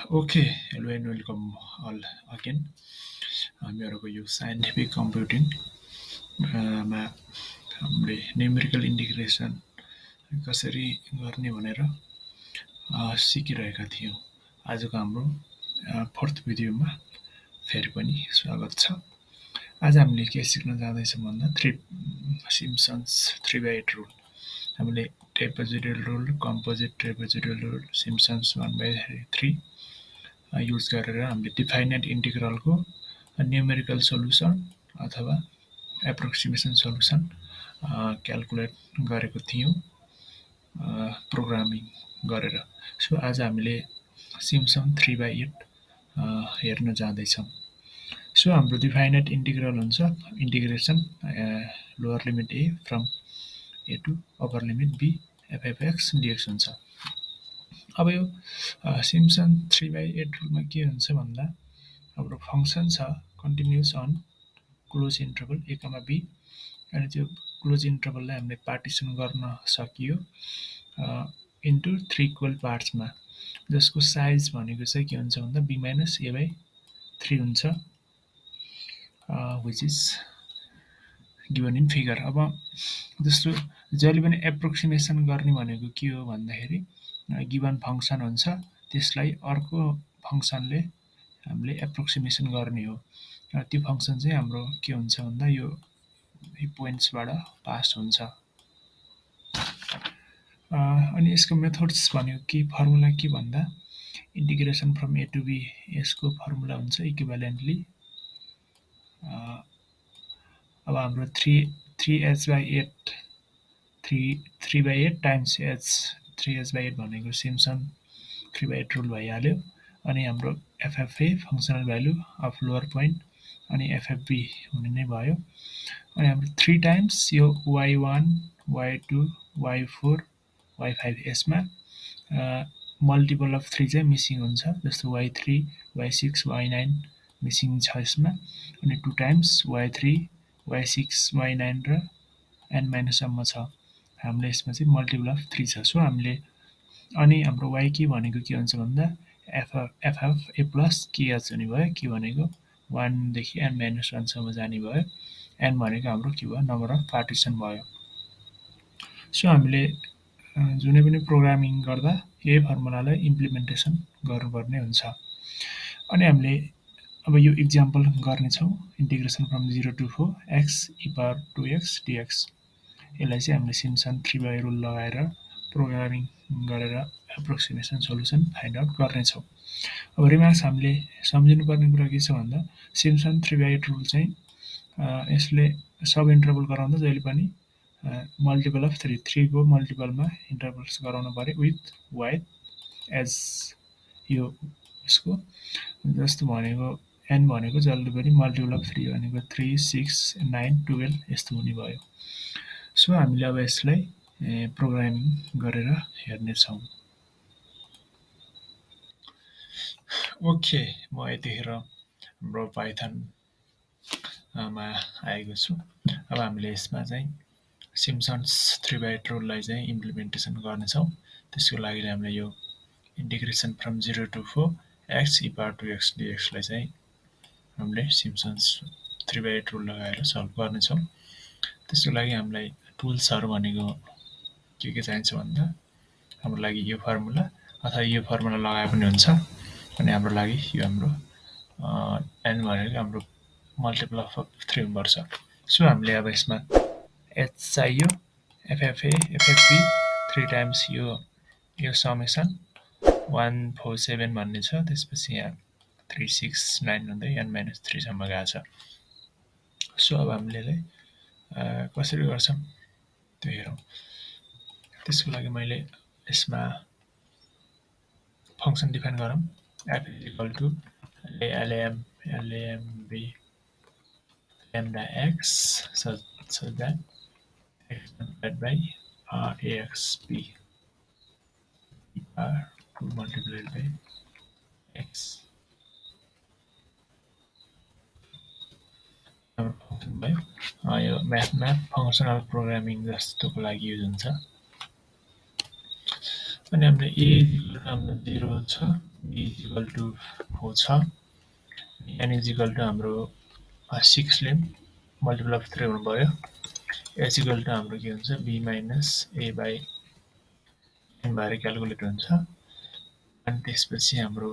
Okay, hello and welcome all again. हामीहरूको यो scientific कम्प्युटिङमा हामीले न्युमेरिकल इन्टिग्रेसन कसरी गर्ने भनेर सिकिरहेका थियौँ। आजको हाम्रो फोर्थ भिडियोमा फेरि पनि स्वागत छ। आज हामीले के सिक्न जाँदैछौँ भन्दा सिम्पसन्स 3/8 रुल। हामीले trapezoidal rule, composite trapezoidal rule, Simpson's 1/3 use गरेर हामीले डिफाइनाइट इन्टिग्रलको न्युमेरिकल सोल्युसन अथवा एप्रोक्सिमेसन सोल्युसन क्याल्कुलेट गरेको थियौँ प्रोग्रामिङ गरेर। सो आज हामीले सिम्पसन 3/8 हेर्न जाँदैछौँ। सो हाम्रो डिफाइनाइट इन्टिग्रल हुन्छ integration lower limit A from A to upper limit B एफ(x) dx हुन्छ। अब यो सिम्पसन 3/8 रुलमा के हुन्छ भन्दा हाम्रो फङ्सन छ continuous on closed interval a comma b, अनि त्यो क्लोज इन्टरभललाई हामीले पार्टिसन गर्न सकियो इन्टु 3 इक्वल पार्ट्समा, जसको साइज भनेको चाहिँ के हुन्छ भन्दा b माइनस a/3 हुन्छ, which is given in figure. अब जस्तो जहिले पनि एप्रोक्सिमेसन गर्ने भनेको के हो भन्दाखेरि गिभन फङ्सन हुन्छ, त्यसलाई अर्को फङ्सनले हामीले एप्रोक्सिमेसन गर्ने हो। त्यो फङ्सन चाहिँ हाम्रो के हुन्छ भन्दा यो पोइन्ट्सबाट पास हुन्छ। अनि यसको मेथड्स भनेको के, फर्मुला के भन्दा integration from A to b, यसको फर्मुला हुन्छ इक्विभ्यालेन्टली अब हाम्रो 3h/8 टाइम्स h, 3h/8 भनेको सिम्पसन 3/8 रुल भइहाल्यो। अनि हाम्रो FFA functional value of lower point अनि एफएफबी हुने नै भयो। अनि हाम्रो 3 टाइम्स यो y1 y2 y4 y5 यसमा मल्टिपल अफ 3 चाहिँ मिसिङ हुन्छ, जस्तो y3 y6 y9 मिसिङ छ यसमा। अनि 2 टाइम्स y3 y6 y9 र n-सम्म छ, हामीले यसमा चाहिँ मल्टिपल अफ 3 छ। सो हामीले अनि हाम्रो y के भनेको के हुन्छ भन्दा एफएफ ए प्लस केएच हुने भयो, के भनेको 1 देखि n-1 सम्म जाने भयो, n भनेको हाम्रो के भयो नम्बर अफ पार्टिसन भयो। सो हामीले जुनै पनि प्रोग्रामिङ गर्दा यही फर्मुलालाई इम्प्लिमेन्टेसन गर्नुपर्ने हुन्छ। अनि हामीले अब यो इक्जाम्पल गर्नेछौँ integration from 0 to 4 x e power 2x dx। यसलाई चाहिँ हामीले सिम्पसन 3/8 रुल लगाएर प्रोग्रामिङ गरेर एप्रोक्सिमेसन सोल्युसन फाइन्ड आउट गर्नेछौँ। अब रिमार्क्स हामीले सम्झिनुपर्ने कुरा के छ भन्दा सिम्पसन 3/8 रुल चाहिँ यसले सब इन्टरभल गराउँदा जहिले पनि मल्टिपल अफ 3 को मल्टिपलमा इन्टरभल्स गराउनु पर्यो विथ वाइड एज यो यसको, जस्तो भनेको n भनेको जहिले पनि मल्टिपल अफ 3 भनेको 3 6 9 12 यस्तो हुने भयो। सो हामीले अब यसलाई प्रोग्रामिङ गरेर हेर्नेछौँ। ओके, म यतिखेर हाम्रो पाइथनमा आएको छु। अब हामीले यसमा चाहिँ सिम्पसन्स 3/8 रुललाई चाहिँ इम्प्लिमेन्टेसन गर्नेछौँ। त्यसको लागि हामीले यो integration from 0 to 4 x e power 2x dx लाई चाहिँ हामीले सिम्पसन्स 3/8 रुल लगाएर सल्भ गर्नेछौँ। त्यसको लागि हामीलाई टुल्सहरू भनेको के चाहिन्छ भन्दा हाम्रो लागि यो फर्मुला अथवा यो फर्मुला लगाए पनि हुन्छ। अनि हाम्रो लागि यो हाम्रो n भनेको हाम्रो मल्टिपल अफ 3 हुनुपर्छ। सो हामीले अब यसमा h चाहियो, एफएफए एफएफबी 3 टाइम्स यो समेसन 147 भन्ने छ, त्यसपछि यहाँ 3 6 9 हुँदै n-3 सम्म गएको छ। सो अब हामीले यसलाई कसरी गर्छौँ त्यो हेरौँ। त्यसको लागि मैले यसमा फङ्सन डिफाइन गरौँ f equal to lamb lambda x such that x divided by axb are 2 multiplied by x। भयो यो म्याथमा फङ्सनल प्रोग्रामिङ जस्तोको लागि युज हुन्छ। अनि हामीले ए इक्वल टु हाम्रो 0 छ, बी इक्वल टु 4 छ, एन इक्वल टु हाम्रो 6 ले मल्टिपल अफ 3 हुनुभयो। एच इक्वल टु हाम्रो के हुन्छ b minus a by n भएर क्यालकुलेट हुन्छ। अनि त्यसपछि हाम्रो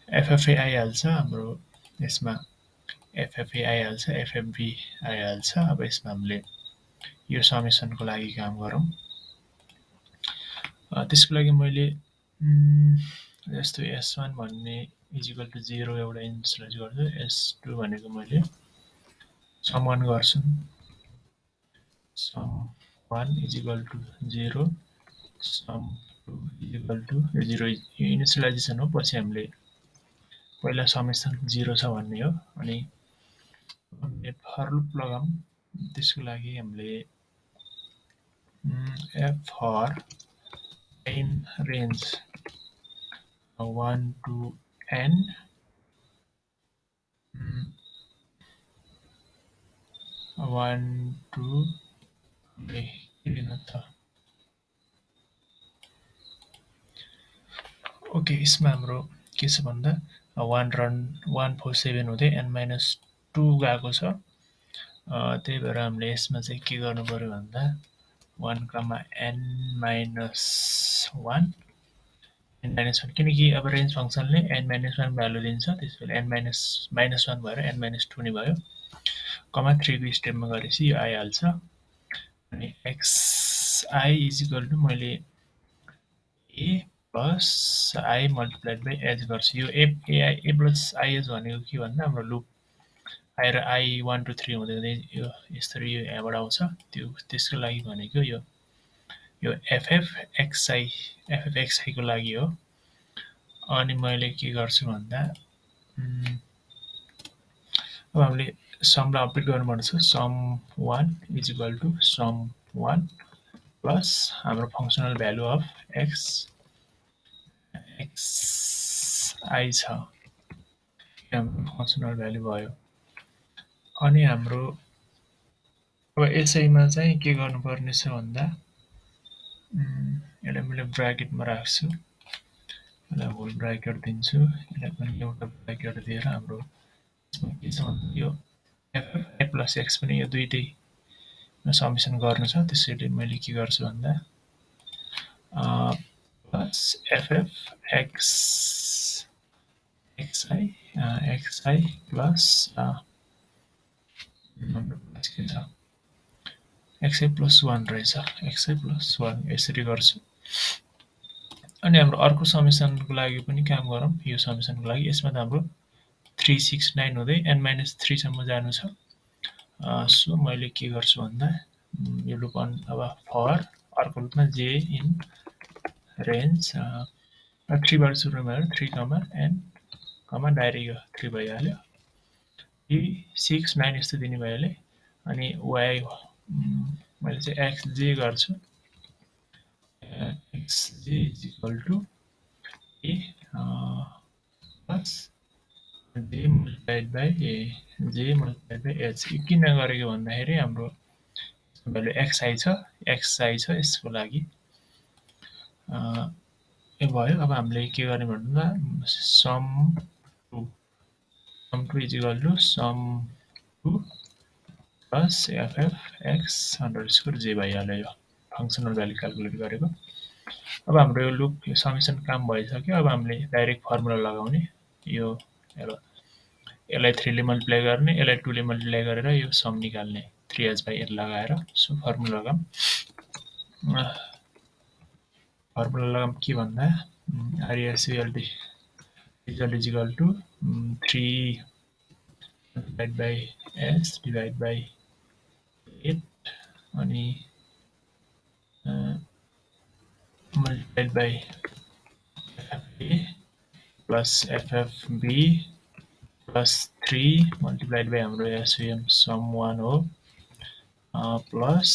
एफएफए आइहाल्छ, हाम्रो यसमा एफएफए आइहाल्छ, एफएफबी आइहाल्छ। अब यसमा हामीले यो समेसनको लागि काम गरौँ। त्यसको लागि मैले जस्तो S1 भन्ने इजिकल टु 0 एउटा इनिसियलाइज गर्छु, S2 भनेको मैले सम 1 गर्छु, sum 1 equal to 0, sum 2 equal to 0। यो इनिसियलाइजेसन हो, पछि हामीले पहिला समेसन 0 छ भन्ने हो। अनि फर लुप लगाऊँ, त्यसको लागि हामीले f for in range 1 to n 1 to okay, यसमा हाम्रो के छ भन्दा 1 रन 147 हुँदै n माइनस 2 गएको छ। त्यही भएर हामीले यसमा चाहिँ के गर्नु पर्यो भन्दा 1 कमा n माइनस 1 n माइनस 1, किनकि अब रेन्ज फङ्सनले n माइनस 1 भ्यालु दिन्छ, त्यसैले n माइनस 1 भएर n माइनस 2 नै भयो। कमा 3 को स्टेपमा गरेपछि यो आइहाल्छ। अनि xi इजिकल टु मैले a plus i multiplied by h गर्छु। यो a प्लस is भनेको के भन्दा हाम्रो लुप आएर i 1 to 3 हुँदै हुँदै यो यसरी यो यहाँबाट आउँछ, त्यसको लागि भनेको यो ffxi को लागि हो। अनि मैले के गर्छु भन्दा अब हामीले समलाई अपडेट गर्नुपर्छ, sum 1 equal to sum 1 plus हाम्रो फङ्सनल भ्यालु अफ xi छ, हाम्रो फङ्सनल भ्यालु भयो। अनि हाम्रो अब यसैमा चाहिँ के गर्नुपर्ने छ भन्दा यसलाई मैले ब्राकेटमा राख्छु, यसलाई होल ब्राकेट दिन्छु, यसलाई पनि एउटा ब्राकेट दिएर हाम्रो के छ भन्दा यो एफएफ प्लस एक्स पनि यो दुईटै समेसन गर्नु छ। त्यसैले मैले के गर्छु भन्दा प्लस एफएफ एक्सआई प्लस के छ एक्सआई प्लस 1 रहेछ, एक्सआई प्लस 1 यसरी गर्छु। अनि हाम्रो अर्को समेसनको लागि पनि काम गरौँ। यो समेसनको लागि यसमा त हाम्रो 369 हुँदै n माइनस 3 सम्म जानु छ। सो मैले के गर्छु भन्दा यो लुप अब फर अर्को लुपमा j इन रेन्ज 3 बाट सुरु भयो, 3 कमा n कमा डाइरेक्ट यो 3 भइहाल्यो, 3 6 9 यस्तो दिने भइहाल्यो। अनि y मैले चाहिँ xj गर्छु, xj is equal to a plus j multiplied by h। किन गरेको भन्दाखेरि हाम्रो भ्यालु xi छ, यसको लागि यो भयो। अब हामीले के गर्ने भन्दा sum 2 is equal to sum 2 plus f f x underscore j भइहाल्यो, यो फङ्सनल भ्यालु क्यालकुलेट गरेको। अब हाम्रो यो लुप यो समेसन काम भइसक्यो। अब हामीले डाइरेक्ट फर्मुला लगाउने, यो यसलाई 3 ले मल्टिप्लाई गर्ने, यसलाई 2 ले मल्टिप्लाई गरेर यो सम निकाल्ने, 3h बाई 8 लगाएर। सो फर्मुला लगाऊँ, के भन्दा RSULT result is equal to 3 divide by S divide by 8 अनि multiplied by FFA plus FFB plus 3 multiplied by हाम्रो एसयुएम सम 1 हो, प्लस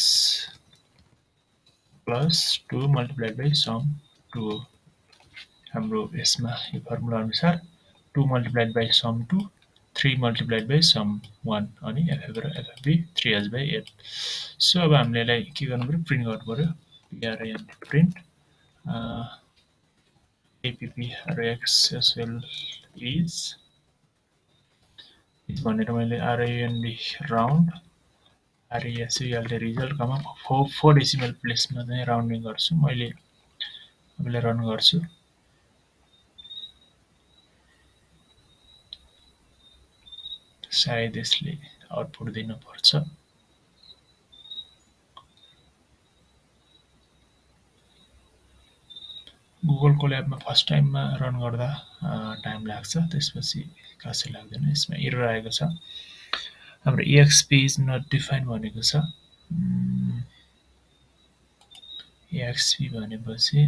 2 मल्टिप्लाइड बाई सम 2 हो। हाम्रो यसमा यो फर्मुला अनुसार 2 multiplied by sum 2, 3 multiplied by sum 1 अनि FF र एफएफबी 3h बाई 8। सो अब हामीले यसलाई के गर्नु पर्यो, प्रिन्ट गर्नु पर्यो। print print app rex as well is भनेर मैले RAND राउन्ड RESULT रिजल्ट कमा 4 डेसिमल प्लेसमा चाहिँ राउन्डिङ गर्छु मैले तपाईँलाई रन गर्छु सायद यसले आउटपुट दिन पर्छ गुगल कोल्याबमा फर्स्ट टाइममा रन गर्दा टाइम लाग्छ त्यसपछि खासै लाग्दैन यसमा एरर आएको छ हाम्रो EXP इज नट डिफाइन भनेको छ EXP भनेपछि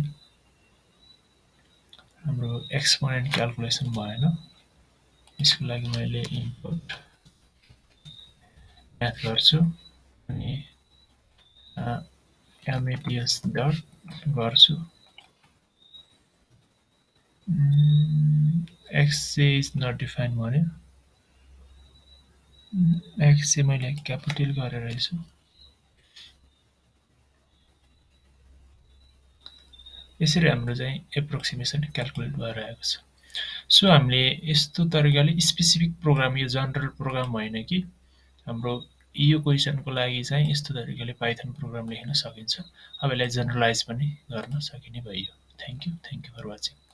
हाम्रो एक्सपोनेन्ट क्याल्कुलेसन भएन यसको लागि मैले इनपुट म्याथ गर्छु अनि MATS डट गर्छु x चाहिँ इज नट डिफाइन भन्यो x चाहिँ मैले क्यापिटल गरेर रहेछु यसरी हाम्रो चाहिँ एप्रोक्सिमेसन क्याल्कुलेट भएर आएको छ सो हामीले यस्तो तरिकाले स्पेसिफिक प्रोग्राम यो जनरल प्रोग्राम होइन कि हाम्रो यो क्वेसनको लागि चाहिँ यस्तो तरिकाले पाइथन प्रोग्राम लेख्न सकिन्छ अब यसलाई जनरलाइज पनि गर्न सकिने भयो थ्यांक यू फर वाचिङ